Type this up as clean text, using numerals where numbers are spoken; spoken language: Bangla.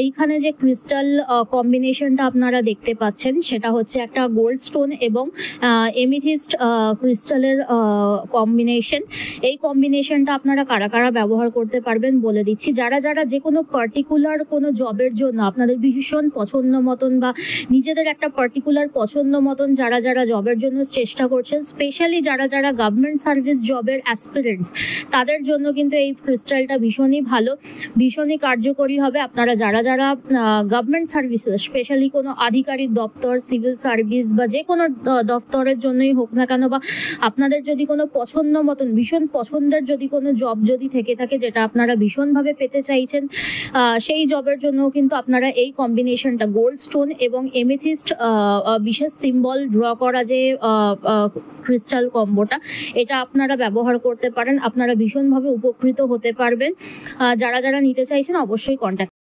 এইখানে যে ক্রিস্টাল কম্বিনেশনটা আপনারা দেখতে পাচ্ছেন সেটা হচ্ছে একটা গোল্ড স্টোন এবং এমিথিস্ট ক্রিস্টালের কম্বিনেশন। এই কম্বিনেশনটা আপনারা কারা কারা ব্যবহার করতে পারবেন বলে দিচ্ছি। যারা যারা যে কোনো পার্টিকুলার কোনো জবের জন্য আপনাদের ভীষণ পছন্দ মতন বা নিজেদের একটা পার্টিকুলার পছন্দ মতন যারা যারা জবের জন্য চেষ্টা করছেন, স্পেশালি যারা যারা গভর্নমেন্ট সার্ভিস জবের অ্যাসপিরেন্টস, তাদের জন্য কিন্তু এই ক্রিস্টালটা ভীষণই ভালো, ভীষণই কার্যকরী হবে। আপনারা যারা যারা গভর্নমেন্ট সার্ভিস, স্পেশালি কোনো আধিকারিক দপ্তর, সিভিল সার্ভিস বা যে কোনো দপ্তরের জন্যই হোক না কেন, বা আপনাদের যদি কোনো পছন্দ মতন ভীষণ পছন্দের যদি কোনো জব যদি থেকে থাকে যেটা আপনারা ভীষণভাবে পেতে চাইছেন, সেই জবের জন্য কিন্তু আপনারা এই কম্বিনেশনটা গোল্ড স্টোন এবং এমেথিস্ট বিশেষ সিম্বল ড্র করা যে ক্রিস্টাল কম্বোটা, এটা আপনারা ব্যবহার করতে পারেন। আপনারা ভীষণভাবে উপকৃত হতে পারবেন। যারা যারা নিতে চাইছেন অবশ্যই কন্ট্যাক্ট